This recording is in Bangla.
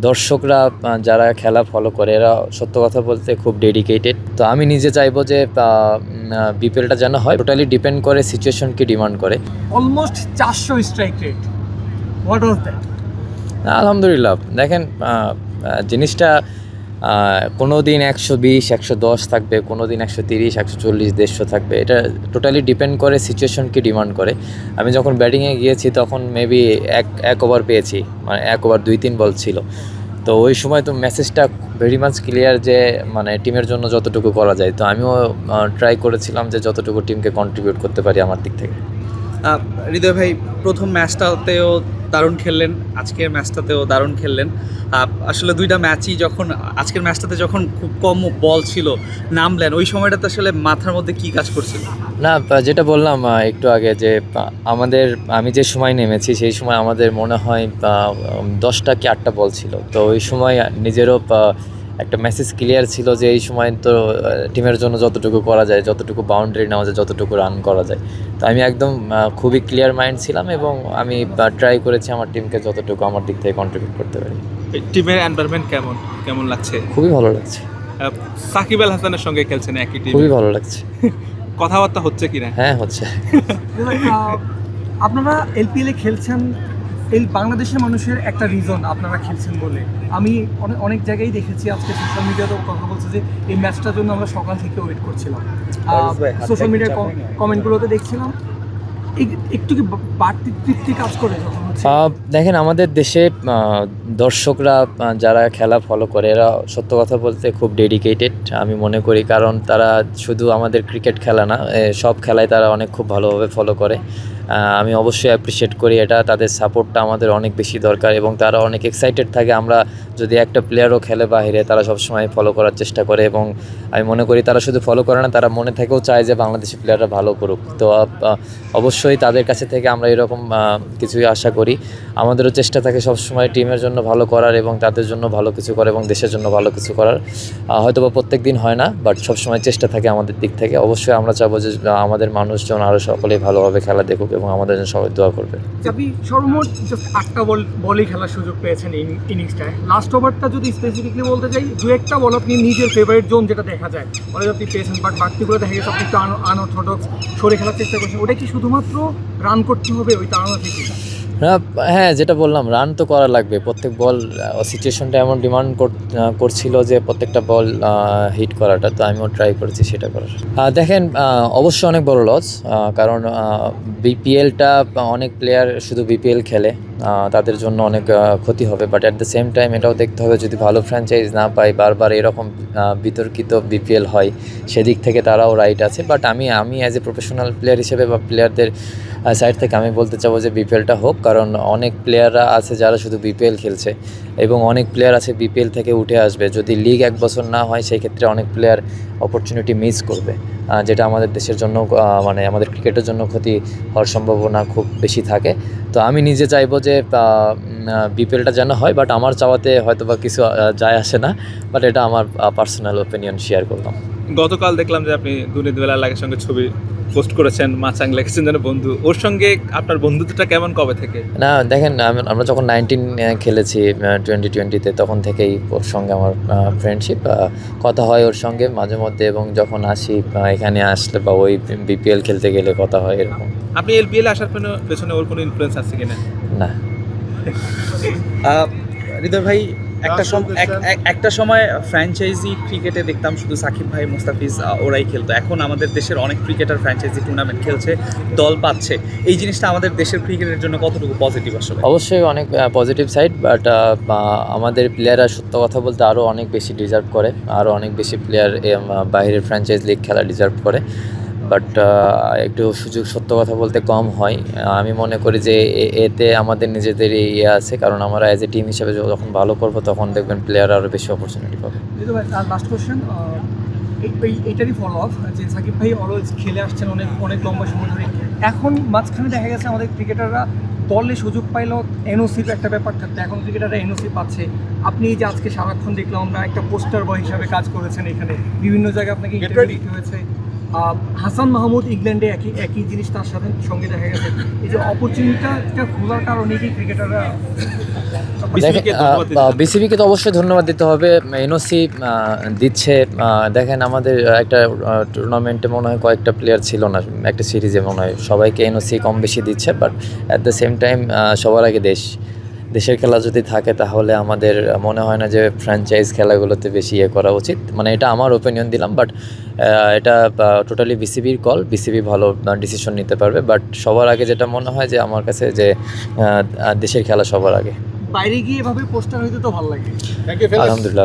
দর্শকরা যারা খেলা ফলো করে এরা সত্য কথা বলতে খুব ডেডিকেটেড। তো আমি নিজে চাইবো যে বিপিএলটা যেন হয়, টোটালি ডিপেন্ড করে সিচুয়েশনকে ডিমান্ড করে। Almost 400 strike rate, what was that? আলহামদুলিল্লাহ, দেখেন জিনিসটা কোনো দিন 120 110 থাকবে, কোনো দিন 130 140 150 থাকবে। এটা টোটালি ডিপেন্ড করে সিচুয়েশনকে ডিমান্ড করে। আমি যখন ব্যাটিংয়ে গিয়েছি তখন মেবি এক ওভার পেয়েছি, মানে 1 ওভার 2-3 বল ছিল। তো ওই সময় তো মেসেজটা ভেরি মাচ ক্লিয়ার যে মানে টিমের জন্য যতটুকু করা যায়। তো আমিও ট্রাই করেছিলাম যে যতটুকু টিমকে কন্ট্রিবিউট করতে পারি আমার দিক থেকে। হৃদয় ভাই, প্রথম ম্যাচটাতেও দারুণ খেললেন, আজকের ম্যাচটাতেও দারুণ খেললেন। আসলে দুইটা ম্যাচই যখন আজকের ম্যাচটাতে যখন খুব কম বল ছিল নামলেন, ওই সময়টাতে আসলে মাথার মধ্যে কী কাজ করছিল? না, যেটা বললাম একটু আগে যে আমি যে সময় নেমেছি সেই সময় আমাদের মনে হয় 10টা কি 8টা বল ছিল। তো ওই সময় নিজেরও একটা মেসেজ ক্লিয়ার ছিল যে এই সময় তো টিমের জন্য যতটুকু করা যায়, যতটুকু বাউন্ডারি নেওয়া যায়, যতটুকু রান করা যায়। তো আমি একদম খুবই ক্লিয়ার মাইন্ড ছিলাম এবং আমি ট্রাই করেছি আমার টিমকে যতটুকু আমার দিক থেকে কন্ট্রিবিউট করতে পারি। টিমের এনভায়রনমেন্ট কেমন লাগছে? খুবই ভালো লাগছে। সাকিব আল হাসানের সঙ্গে খেলছেন একই টিমে, খুবই ভালো লাগছে। কথাবার্তা হচ্ছে কিনা? হ্যাঁ, হচ্ছে। আপনারা এলপিএলে খেলছেন, এই বাংলাদেশের মানুষের একটা রিজন আপনারা খেলছেন বলে আমি অনেক জায়গায় দেখেছি। আজকে সোশ্যাল মিডিয়াতেও কথা বলছে যে এই ম্যাচটার জন্য আমরা সকাল থেকে ওয়েট করছিলাম। সোশ্যাল মিডিয়ার কমেন্টগুলোতে দেখছিলাম একটু কি বাড়তি তৃপ্তি কাজ করে যখন হচ্ছে? দেখেন, আমাদের দেশে দর্শকরা যারা খেলা ফলো করে এরা সত্য কথা বলতে খুব ডেডিকেটেড আমি মনে করি। কারণ তারা শুধু আমাদের ক্রিকেট খেলা না, সব খেলায় তারা খুব ভালোভাবে ফলো করে। আমি অবশ্যই অ্যাপ্রিসিয়েট করি এটা। তাদের সাপোর্টটা আমাদের অনেক বেশি দরকার এবং তারা অনেক এক্সাইটেড থাকে। আমরা যদি একটা প্লেয়ারও খেলে বাইরে, তারা সবসময় ফলো করার চেষ্টা করে এবং আমি মনে করি তারা শুধু ফলো করে না, তারা মনে থেকেও চায় যে বাংলাদেশি প্লেয়াররা ভালো করুক। তো অবশ্যই তাদের কাছে থেকে আমরা এরকম কিছুই আশা করি। আমাদেরও চেষ্টা থাকে সবসময় টিমের জন্য ভালো করার এবং তাদের জন্য ভালো কিছু করার এবং দেশের জন্য ভালো কিছু করার। হয়তো বা প্রত্যেক দিন হয় না, বাট সবসময় চেষ্টা থাকে আমাদের দিক থেকে। অবশ্যই আমরা চাবো যে আমাদের মানুষজন আরও সকলেই ভালোভাবে খেলা দেখুক এবং আমাদের জন্য সবাই দোয়া করবে। আপনি সর্বমোট জাস্ট 8টা বলই খেলার সুযোগ পেয়েছেন ইনিংসটায়। লাস্ট ওভারটা যদি স্পেসিফিকলি বলতে চাই, 2-1টা বল আপনি নিজের ফেভারিট জোন যেটা দেখা যায় ওটা আপনি পেয়েছেন, বাট বাকিগুলো দেখা গেছে আপনি একটু আনঅর্থোডক্স সরে খেলার চেষ্টা করছেন। ওটা কি শুধুমাত্র রান করতে হবে ওই তাড়না থেকে? হ্যাঁ, যেটা বললাম, রান তো করা লাগবে। প্রত্যেক বল সিচুয়েশনটা এমন ডিমান্ড করছিল যে প্রত্যেকটা বল হিট করাটা। তো আমিও ট্রাই করেছি সেটা করার। দেখেন, অবশ্যই অনেক বড় লস, কারণ বিপিএলটা অনেক প্লেয়ার শুধু বিপিএল খেলে, তাদের জন্য অনেক ক্ষতি হবে। But at the same time এটাও দেখতে হবে যদি ভালো ফ্র্যাঞ্চাইজ না পাই, বারবার এরকম বিতর্কিত বিপিএল হয়, সেদিক থেকে তারাও রাইট আছে। বাট আমি অ্যাজ এ প্রফেশনাল প্লেয়ার হিসেবে বা প্লেয়ারদের সাইড থেকে আমি বলতে চাবো যে বিপিএলটা হোক। কারণ অনেক প্লেয়াররা আছে যারা শুধু বিপিএল খেলছে এবং অনেক প্লেয়ার আছে বিপিএল থেকে উঠে আসবে। যদি লিগ 1 বছর না হয় সেই ক্ষেত্রে অনেক প্লেয়ার অপরচুনিটি মিস করবে, যেটা আমাদের দেশের জন্য মানে আমাদের ক্রিকেটের জন্য ক্ষতি হওয়ার সম্ভাবনা খুব বেশি থাকে। তো আমি নিজে চাইবো যে বিপিএলটা যেন হয়, বাট আমার চাওয়াতে হয়তো বা কিছু যায় আসে না। বাট এটা আমার পার্সোনাল ওপিনিয়ন শেয়ার করলাম। গতকাল দেখলাম যে আপনি দুর্নীতি বেলার সঙ্গে ছবি পোস্ট করেছেন, মাচাং লেগেছেন যেন বন্ধু। ওর সঙ্গে আপনার বন্ধুত্বটা কেমন, কবে থেকে? না, দেখেন, আমরা যখন 19 খেলেছি 2020-তে, তখন থেকেই ওর সঙ্গে আমার ফ্রেন্ডশিপ। কথা হয় ওর সঙ্গে মাঝে মধ্যে, এবং যখন আসি এখানে আসলে বা ওই বিপিএল খেলতে গেলে কথা হয় এরকম। আপনি এলপিএল আসার পেছনে ওর কোনো ইনফ্লুয়েন্স আছে কিনা? না। হৃদয় ভাই, একটা সময় ফ্র্যাঞ্চাইজি ক্রিকেটে দেখতাম শুধু সাকিব ভাই, মুস্তাফিজ ওরাই খেলতো। এখন আমাদের দেশের অনেক ক্রিকেটার ফ্র্যাঞ্চাইজি টুর্নামেন্ট খেলছে, দল পাচ্ছে। এই জিনিসটা আমাদের দেশের ক্রিকেটের জন্য কতটুকু পজিটিভ? আসলে অবশ্যই অনেক পজিটিভ সাইড, বাট আমাদের প্লেয়াররা সত্য কথা বলতে আরও অনেক বেশি ডিজার্ভ করে। আরও অনেক বেশি প্লেয়ার বাইরের ফ্র্যাঞ্চাইজ লিগ খেলা ডিজার্ভ করে। বাট একটু সুযোগ সত্য কথা বলতে কম হয়। আমি মনে করি যে এতে আমাদের নিজেদেরই আছে, কারণ আমরা অ্যাজ এ টিম হিসেবে যখন ভালো করবো তখন দেখবেন প্লেয়ার আরও বেশি অপরচুনিটি পাবে। লাস্ট কোশ্চেন, এইটারই ফলো আপ যে সাকিব ভাই অলওয়েজ খেলে আসছেন অনেক লম্বা সময় ধরে। এখন মাঝখানে দেখা গেছে আমাদের ক্রিকেটাররা দলে সুযোগ পাইলেও এনওসির একটা ব্যাপার থাকতো, এখন ক্রিকেটাররা এনওসি পাচ্ছে। আপনি এই যে আজকে সারাক্ষণ দেখলাম আমরা একটা পোস্টার বয় হিসাবে কাজ করেছেন, এখানে বিভিন্ন জায়গায় আপনাকে ইন্টারভিউ দিতে হয়েছে। হাসান মাহমুদ ইংল্যান্ডে একই জিনিস তার সাথে সঙ্গে দেখা গেছে। এই যে অপরচুনিটিটা খোলার কারণে কি ক্রিকেটাররা বিসিবিকে ধন্যবাদ দিতে হবে। বিসিবিকে তো অবশ্যই ধন্যবাদ দিতে হবে, এনওসি দিচ্ছে। দেখেন আমাদের একটা টুর্নামেন্টে মনে হয় কয়েকটা প্লেয়ার ছিল না, একটা সিরিজে মনে হয় সবাইকে এনওসি কম বেশি দিচ্ছে, but at the same time সবার আগে দেশের খেলা যদি থাকে তাহলে আমাদের মনে হয় না যে ফ্র্যাঞ্চাইজ খেলাগুলোতে বেশি ইয়ে করা উচিত। মানে এটা আমার ওপিনিয়ন দিলাম, বাট এটা টোটালি বিসিবির কল, বিসিবি ভালো ডিসিশন নিতে পারবে। বাট সবার আগে যেটা মনে হয় যে আমার কাছে যে দেশের খেলা সবার আগে। বাইরে গিয়ে এভাবে পোস্টার হইতে তো ভালো লাগে। আলহামদুলিল্লাহ।